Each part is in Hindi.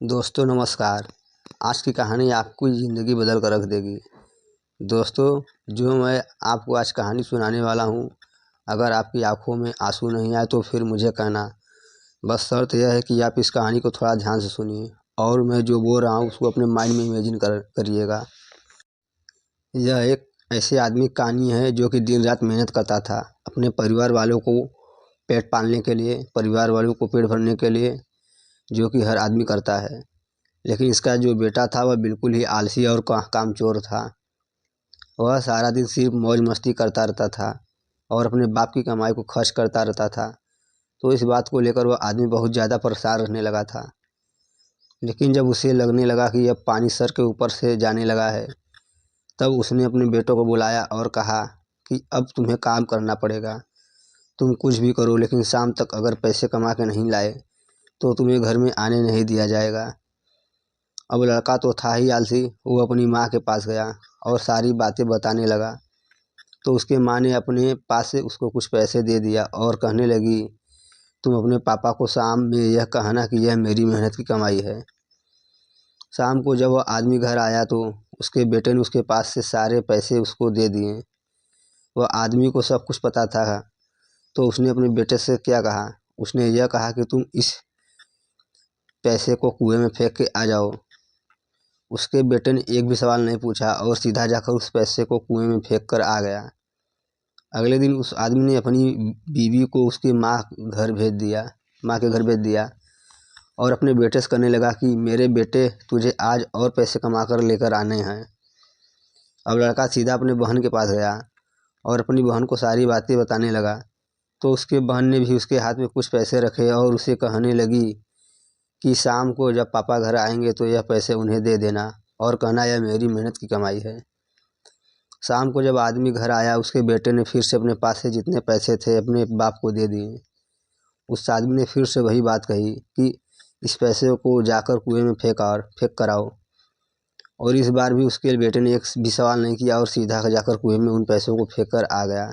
दोस्तों नमस्कार। आज की कहानी आपकी ज़िंदगी बदल कर रख देगी। दोस्तों, जो मैं आपको आज कहानी सुनाने वाला हूँ, अगर आपकी आंखों में आंसू नहीं आए तो फिर मुझे कहना। बस शर्त यह है कि आप इस कहानी को थोड़ा ध्यान से सुनिए और मैं जो बोल रहा हूँ उसको अपने माइंड में इमेजिन करिएगा। यह एक ऐसे आदमी की कहानी है जो कि दिन रात मेहनत करता था अपने परिवार वालों को पेट पालने के लिए, परिवार वालों को पेट भरने के लिए, जो कि हर आदमी करता है। लेकिन इसका जो बेटा था वह बिल्कुल ही आलसी और कामचोर था। वह सारा दिन सिर्फ मौज मस्ती करता रहता था और अपने बाप की कमाई को खर्च करता रहता था। तो इस बात को लेकर वह आदमी बहुत ज़्यादा परेशान रहने लगा था। लेकिन जब उसे लगने लगा कि अब पानी सर के ऊपर से जाने लगा है, तब उसने अपने बेटों को बुलाया और कहा कि अब तुम्हें काम करना पड़ेगा। तुम कुछ भी करो, लेकिन शाम तक अगर पैसे कमा के नहीं लाए तो तुम्हें घर में आने नहीं दिया जाएगा। अब लड़का तो था ही आलसी, वो अपनी माँ के पास गया और सारी बातें बताने लगा। तो उसके माँ ने अपने पास से उसको कुछ पैसे दे दिया और कहने लगी, तुम अपने पापा को शाम में यह कहना कि यह मेरी मेहनत की कमाई है। शाम को जब वह आदमी घर आया तो उसके बेटे ने उसके पास से सारे पैसे उसको दे दिए। वह आदमी को सब कुछ पता था, तो उसने अपने बेटे से क्या कहा, उसने यह कहा कि तुम इस पैसे को कुएं में फेंक के आ जाओ। उसके बेटे ने एक भी सवाल नहीं पूछा और सीधा जाकर उस पैसे को कुएं में फेंक कर आ गया। अगले दिन उस आदमी ने अपनी बीवी को उसकी माँ के घर भेज दिया और अपने बेटे से कहने लगा कि मेरे बेटे, तुझे आज और पैसे कमा कर लेकर आने हैं। अब लड़का सीधा अपने बहन के पास गया और अपनी बहन को सारी बातें बताने लगा। तो उसके बहन ने भी उसके हाथ में कुछ पैसे रखे और उसे कहने लगी कि शाम को जब पापा घर आएंगे तो यह पैसे उन्हें दे देना और कहना यह मेरी मेहनत की कमाई है। शाम को जब आदमी घर आया, उसके बेटे ने फिर से अपने पास से जितने पैसे थे अपने बाप को दे दिए। उस आदमी ने फिर से वही बात कही कि इस पैसे को जाकर कुएं में फेंक कर आओ। और इस बार भी उसके बेटे ने एक भी सवाल नहीं किया और सीधा जाकर कुएं में उन पैसों को फेंक कर आ गया।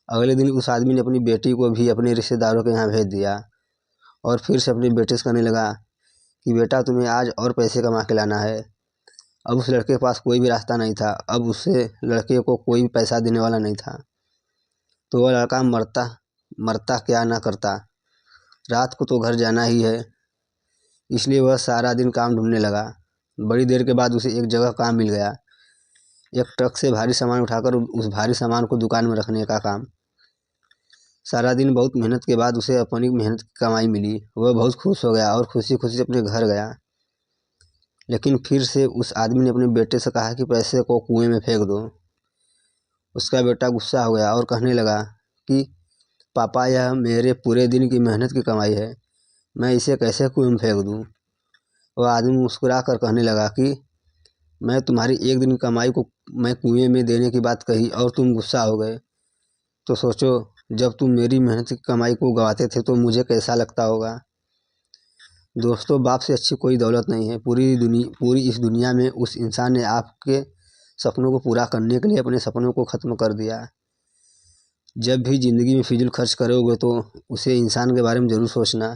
अगले दिन उस आदमी ने अपनी बेटी को भी अपने रिश्तेदारों के यहाँ भेज दिया और फिर से अपने बेटे से कहने लगा कि बेटा, तुम्हें आज और पैसे कमा के लाना है। अब उस लड़के के पास कोई भी रास्ता नहीं था, अब उससे लड़के को कोई भी पैसा देने वाला नहीं था। तो वह लड़का मरता मरता क्या ना करता, रात को तो घर जाना ही है, इसलिए वह सारा दिन काम ढूंढने लगा। बड़ी देर के बाद उसे एक जगह काम मिल गया, एक ट्रक से भारी सामान उठाकर उस भारी सामान को दुकान में रखने का काम। सारा दिन बहुत मेहनत के बाद उसे अपनी मेहनत की कमाई मिली। वह बहुत खुश हो गया और खुशी खुशी अपने घर गया। लेकिन फिर से उस आदमी ने अपने बेटे से कहा कि पैसे को कुएं में फेंक दो। उसका बेटा गुस्सा हो गया और कहने लगा कि पापा, यह मेरे पूरे दिन की मेहनत की कमाई है, मैं इसे कैसे कुएं में फेंक दूँ। वह आदमी मुस्कुरा कर कहने लगा कि मैं तुम्हारी एक दिन की कमाई को मैं कुएं में देने की बात कही और तुम गुस्सा हो गए। तो सोचो, जब तुम मेरी मेहनत की कमाई को गंवाते थे तो मुझे कैसा लगता होगा। दोस्तों, बाप से अच्छी कोई दौलत नहीं है। पूरी इस दुनिया में उस इंसान ने आपके सपनों को पूरा करने के लिए अपने सपनों को ख़त्म कर दिया। जब भी ज़िंदगी में फिजूल खर्च करोगे तो उसे इंसान के बारे में ज़रूर सोचना,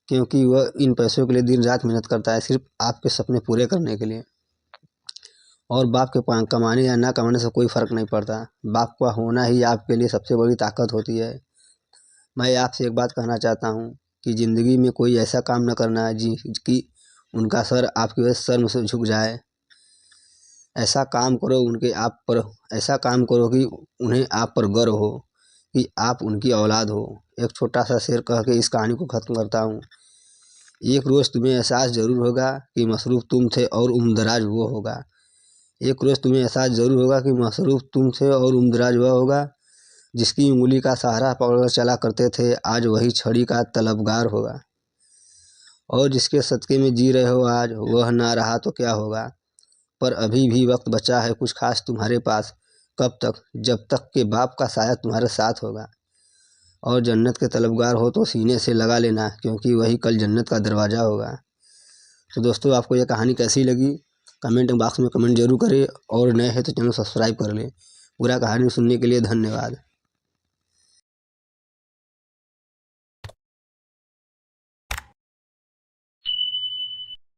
क्योंकि वह इन पैसों के लिए दिन रात मेहनत करता है सिर्फ आपके सपने पूरे करने के लिए। और बाप के कमाने या ना कमाने से कोई फ़र्क नहीं पड़ता, बाप का होना ही आपके लिए सबसे बड़ी ताकत होती है। मैं आपसे एक बात कहना चाहता हूँ कि ज़िंदगी में कोई ऐसा काम न करना है जी कि उनका सर आपकी वजह से शर्म से झुक जाए। ऐसा काम करो ऐसा काम करो कि उन्हें आप पर गर्व हो कि आप उनकी औलाद हो। एक छोटा सा शेर कह के इस कहानी को ख़त्म करता हूँ। एक रोज़ तुम्हें एहसास ज़रूर होगा कि मसरूफ़ तुम थे और उम्रदराज वो होगा। एक रोज़ तुम्हें एहसास ज़रूर होगा कि मसरूफ़ तुम थे और उम्रदराज वह होगा जिसकी उंगली का सहारा पकड़कर चला करते थे, आज वही छड़ी का तलबगार होगा। और जिसके सदक़े में जी रहे हो आज, वह ना रहा तो क्या होगा। पर अभी भी वक्त बचा है कुछ खास तुम्हारे पास। कब तक? जब तक कि बाप का साया तुम्हारे साथ होगा। और जन्नत के तलबगार हो तो सीने से लगा लेना, क्योंकि वही कल जन्नत का दरवाज़ा होगा। तो दोस्तों, आपको यह कहानी कैसी लगी कमेंट बॉक्स में कमेंट जरूर करें और नए हैं तो चैनल सब्सक्राइब कर लें। पूरा कहानी सुनने के लिए धन्यवाद।